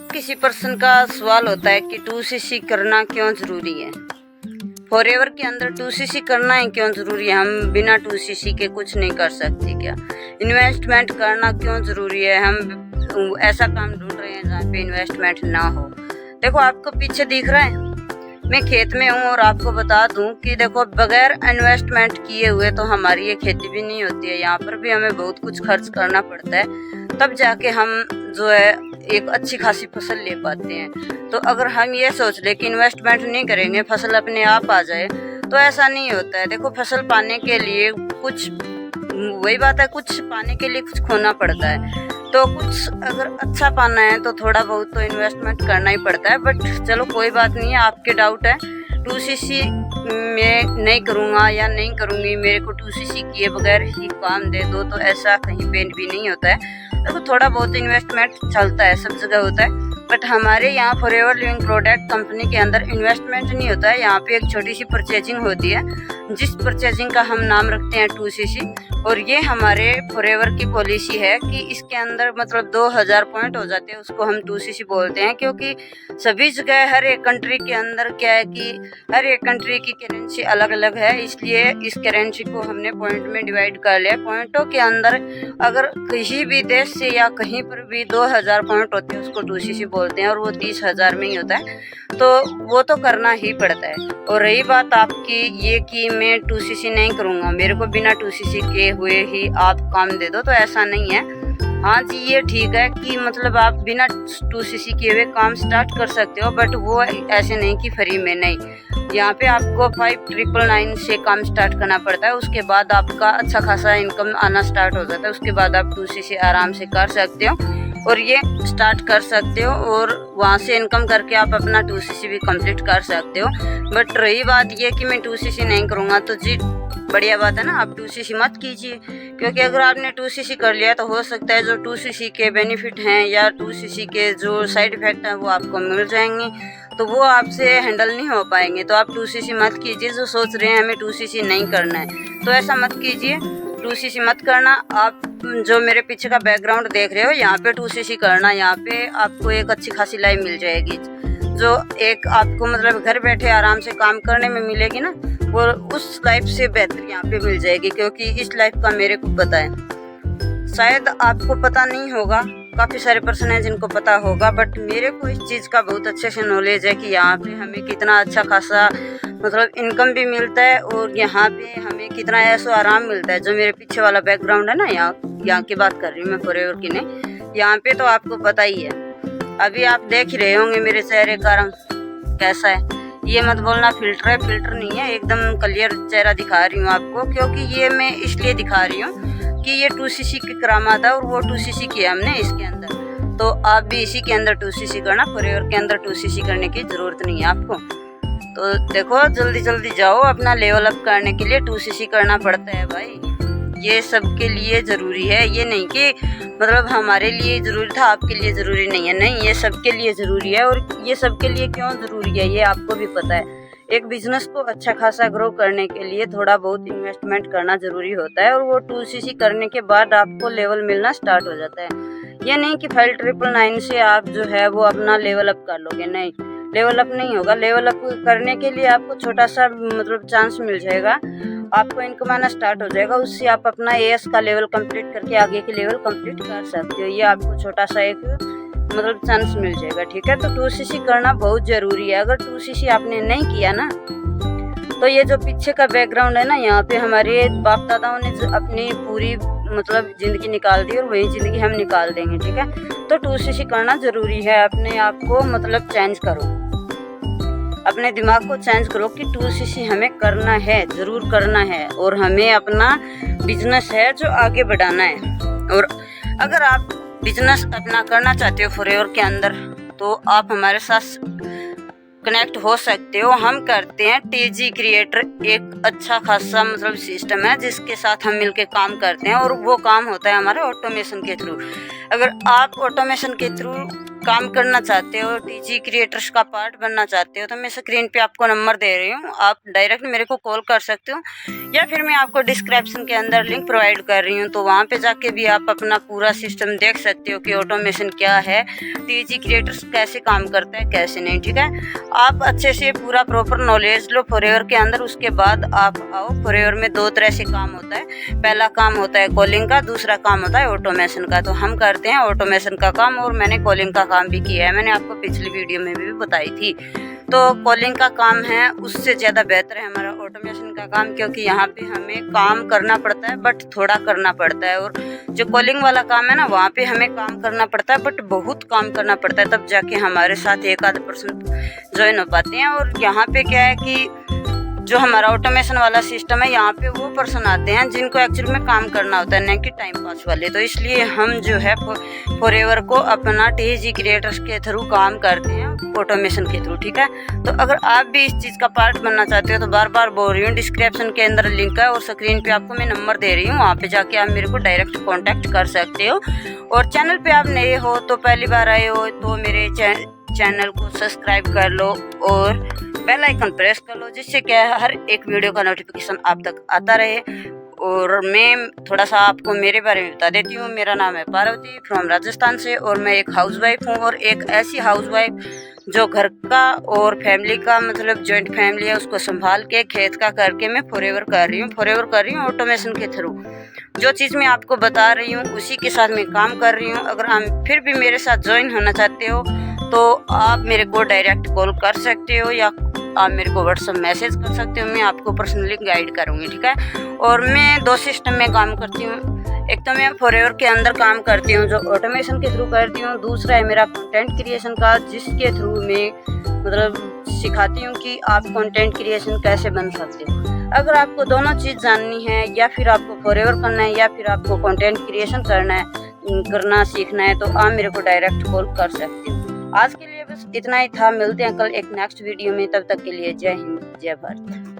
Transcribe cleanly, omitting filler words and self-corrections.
किसी पर्सन का सवाल होता है कि 2cc करना क्यों ज़रूरी है। फॉरएवर के अंदर 2cc करना ही क्यों ज़रूरी है। हम बिना 2cc के कुछ नहीं कर सकते क्या। इन्वेस्टमेंट करना क्यों ज़रूरी है। हम ऐसा काम ढूंढ रहे हैं जहाँ पे इन्वेस्टमेंट ना हो। देखो आपको पीछे दिख रहा है, मैं खेत में हूँ और आपको बता दूँ कि देखो बगैर इन्वेस्टमेंट किए हुए तो हमारी ये खेती भी नहीं होती है। यहाँ पर भी हमें बहुत कुछ खर्च करना पड़ता है, तब जाके हम जो है एक अच्छी खासी फसल ले पाते हैं। तो अगर हम ये सोच ले कि इन्वेस्टमेंट नहीं करेंगे फसल अपने आप आ जाए, तो ऐसा नहीं होता है। देखो फसल पाने के लिए कुछ, वही बात है, कुछ पाने के लिए कुछ खोना पड़ता है। तो कुछ अगर अच्छा पाना है तो थोड़ा बहुत तो इन्वेस्टमेंट करना ही पड़ता है। बट चलो कोई बात नहीं है, आपके डाउट है 2cc मैं नहीं करूँगा या नहीं करूँगी, मेरे को 2cc किए बगैर ही काम दे दो, तो ऐसा कहीं पे भी नहीं होता है। देखो थोड़ा बहुत इन्वेस्टमेंट चलता है, सब जगह होता है, बट हमारे यहाँ फॉरएवर लिविंग प्रोडक्ट कंपनी के अंदर इन्वेस्टमेंट नहीं होता है। यहाँ पे एक छोटी सी परचेजिंग होती है, जिस परचेजिंग का हम नाम रखते हैं 2cc। और ये हमारे फॉरएवर की पॉलिसी है कि इसके अंदर मतलब 2000 पॉइंट हो जाते हैं, उसको हम 2cc बोलते हैं। क्योंकि सभी जगह हर एक कंट्री के अंदर क्या है कि हर एक कंट्री की करेंसी अलग अलग है, इसलिए इस करेंसी को हमने पॉइंट में डिवाइड कर लिया। पॉइंटों के अंदर अगर किसी भी देश से या कहीं पर भी 2000 पॉइंट होते हैं, उसको 2cc बोलते हैं, और वो 30,000 में ही होता है, तो वो तो करना ही पड़ता है। और रही बात आपकी ये कि मैं 2cc नहीं करूँगा, मेरे को बिना 2cc के हुए ही आप काम दे दो, तो ऐसा नहीं है। हाँ जी, ये ठीक है कि मतलब आप बिना 2cc किए हुए काम स्टार्ट कर सकते हो, बट वो ऐसे नहीं कि फ्री में नहीं। यहाँ पे आपको 5999 से काम स्टार्ट करना पड़ता है, उसके बाद आपका अच्छा खासा इनकम आना स्टार्ट हो जाता है। उसके बाद आप 2cc आराम से कर सकते हो और ये स्टार्ट कर सकते हो, और वहाँ से इनकम करके आप अपना 2cc भी कंप्लीट कर सकते हो। बट रही बात ये कि मैं 2cc नहीं करूँगा, तो जी बढ़िया बात है ना, आप 2cc मत कीजिए। क्योंकि अगर आपने 2cc कर लिया तो हो सकता है जो 2cc के बेनिफिट हैं या 2cc के जो साइड इफ़ेक्ट हैं वो आपको मिल जाएंगे, तो वो आपसे हैंडल नहीं हो पाएंगे। तो आप 2cc मत कीजिए। जो सोच रहे हैं हमें 2cc नहीं करना है, तो ऐसा मत कीजिए, 2cc मत करना। आप जो मेरे पीछे का बैकग्राउंड देख रहे हो, यहाँ पे 2cc करना, यहाँ पे आपको एक अच्छी खासी लाइफ मिल जाएगी, जो एक आपको मतलब घर बैठे आराम से काम करने में मिलेगी ना, वो उस लाइफ से बेहतर यहाँ पे मिल जाएगी। क्योंकि इस लाइफ का मेरे को पता है, शायद आपको पता नहीं होगा, काफ़ी सारे पर्सन हैं जिनको पता होगा, बट मेरे को इस चीज़ का बहुत अच्छे से नॉलेज है कि यहाँ पे हमें कितना अच्छा खासा मतलब इनकम भी मिलता है, और यहाँ पे हमें कितना ऐसा आराम मिलता है। जो मेरे पीछे वाला बैकग्राउंड है ना, यहाँ की बात कर रही हूँ मैं, फॉरएवर की नहीं, यहाँ पे तो आपको पता ही है। अभी आप देख ही रहे होंगे मेरे चेहरे का रंग कैसा है। ये मत बोलना फिल्टर है, फिल्टर नहीं है, एकदम क्लियर चेहरा दिखा रही हूँ आपको। क्योंकि ये मैं इसलिए दिखा रही हूँ कि ये 2cc की करामात है, और वो 2cc किया हमने इसके अंदर, तो आप भी इसी के अंदर 2cc करना। फॉरएवर के अंदर 2cc करने की ज़रूरत नहीं है आपको। तो देखो जल्दी जल्दी जाओ, अपना लेवल अप करने के लिए 2cc करना पड़ता है भाई, ये सबके लिए ज़रूरी है। ये नहीं कि मतलब हमारे लिए ज़रूरी था आपके लिए ज़रूरी नहीं है, नहीं, ये सबके लिए ज़रूरी है। और ये सबके लिए क्यों ज़रूरी है ये आपको भी पता है। एक बिज़नेस को अच्छा खासा ग्रो करने के लिए थोड़ा बहुत इन्वेस्टमेंट करना ज़रूरी होता है, और वो 2cc करने के बाद आपको लेवल मिलना स्टार्ट हो जाता है। ये नहीं कि 5999 से आप जो है वो अपना लेवल अप कर लोगे, नहीं, लेवल अप नहीं होगा। लेवल अप करने के लिए आपको छोटा सा मतलब चांस मिल जाएगा, आपको इनकम आना स्टार्ट हो जाएगा, उससे आप अपना AS का लेवल कंप्लीट करके आगे के लेवल कंप्लीट कर सकते हो। ये आपको छोटा सा एक मतलब चांस मिल जाएगा, ठीक है। तो 2cc करना बहुत ज़रूरी है। अगर 2cc आपने नहीं किया ना, तो ये जो पीछे का बैकग्राउंड है ना, यहाँ पे हमारे बाप दादाओं ने अपनी पूरी मतलब ज़िंदगी निकाल दी, और वही ज़िंदगी हम निकाल देंगे, ठीक है। तो 2cc करना ज़रूरी है। अपने आप को मतलब चेंज करो, अपने दिमाग को चेंज करो कि 2cc हमें करना है, ज़रूर करना है, और हमें अपना बिजनेस है जो आगे बढ़ाना है। और अगर आप बिजनेस अपना करना चाहते हो फॉरएवर के अंदर, तो आप हमारे साथ कनेक्ट हो सकते हो। हम करते हैं TG क्रिएटर, एक अच्छा खासा मतलब सिस्टम है जिसके साथ हम मिलके काम करते हैं, और वो काम होता है हमारे ऑटोमेशन के थ्रू। अगर आप ऑटोमेशन के थ्रू काम करना चाहते हो, टीजी क्रिएटर्स का पार्ट बनना चाहते हो, तो मैं स्क्रीन पे आपको नंबर दे रही हूँ, आप डायरेक्ट मेरे को कॉल कर सकते हो, या फिर मैं आपको डिस्क्रिप्शन के अंदर लिंक प्रोवाइड कर रही हूँ, तो वहाँ पे जाके भी आप अपना पूरा सिस्टम देख सकते हो कि ऑटोमेशन क्या है, टीजी क्रिएटर्स कैसे काम करता है, कैसे नहीं। ठीक है, आप अच्छे से पूरा प्रॉपर नॉलेज लो फॉरएवर के अंदर। उसके बाद आप आओ। फॉरएवर में 2 तरह से काम होता है, पहला काम होता है कॉलिंग का, दूसरा काम होता है ऑटोमेशन का। तो हम करते हैं ऑटोमेशन का काम, और मैंने कॉलिंग का काम भी किया है, मैंने आपको पिछली वीडियो में भी बताई थी। तो कॉलिंग का काम है उससे ज़्यादा बेहतर है हमारा ऑटोमेशन का काम, क्योंकि यहाँ पे हमें काम करना पड़ता है बट थोड़ा करना पड़ता है, और जो कॉलिंग वाला काम है ना, वहाँ पे हमें काम करना पड़ता है बट बहुत काम करना पड़ता है, तब जाके हमारे साथ 1-आध% ज्वाइन हो पाते हैं। और यहाँ पे क्या है कि जो हमारा ऑटोमेशन वाला सिस्टम है, यहाँ पे वो पर्सन आते हैं जिनको एक्चुअली में काम करना होता है, न कि टाइम पास वाले। तो इसलिए हम जो है फॉरएवर को अपना टीजी क्रिएटर्स के थ्रू काम करते हैं, ऑटोमेशन के थ्रू। ठीक है, तो अगर आप भी इस चीज़ का पार्ट बनना चाहते हो, तो बार बार बोल रही हूँ, डिस्क्रिप्शन के अंदर लिंक है और स्क्रीन पे आपको मैं नंबर दे रही हूँ, वहाँ पे जाके आप मेरे को डायरेक्ट कॉन्टैक्ट कर सकते हो। और चैनल पे आप नए हो, तो पहली बार आए हो, तो मेरे चैनल को सब्सक्राइब कर लो और बेल आइकन प्रेस कर लो, जिससे क्या है हर एक वीडियो का नोटिफिकेशन आप तक आता रहे। और मैं थोड़ा सा आपको मेरे बारे में बता देती हूँ। मेरा नाम है पार्वती, फ्रॉम राजस्थान से, और मैं एक हाउसवाइफ हूँ, और एक ऐसी हाउसवाइफ जो घर का और फैमिली का, मतलब जॉइंट फैमिली है, उसको संभाल के खेत का करके मैं फॉरएवर कर रही हूँ ऑटोमेशन के थ्रू। जो चीज़ मैं आपको बता रही हूँ उसी के साथ मैं काम कर रही हूँ। अगर आप फिर भी मेरे साथ ज्वाइन होना चाहते हो, तो आप मेरे को डायरेक्ट कॉल कर सकते हो, या आप मेरे को व्हाट्सएप मैसेज कर सकते हो, मैं आपको पर्सनली गाइड करूँगी। ठीक है, और मैं 2 सिस्टम में काम करती हूँ। एक तो मैं फॉरएवर के अंदर काम करती हूँ जो ऑटोमेशन के थ्रू करती हूँ, दूसरा है मेरा कंटेंट क्रिएशन का, जिसके थ्रू मैं मतलब सिखाती हूँ कि आप कंटेंट क्रिएशन कैसे बन सकते हो। अगर आपको दोनों चीज़ जाननी है, या फिर आपको फॉरएवर करना है, या फिर आपको कंटेंट क्रिएशन करना सीखना है, तो आप मेरे को डायरेक्ट कॉल कर सकते हो। आज के लिए बस इतना ही था, मिलते हैं कल एक नेक्स्ट वीडियो में, तब तक के लिए जय हिंद, जय भारत।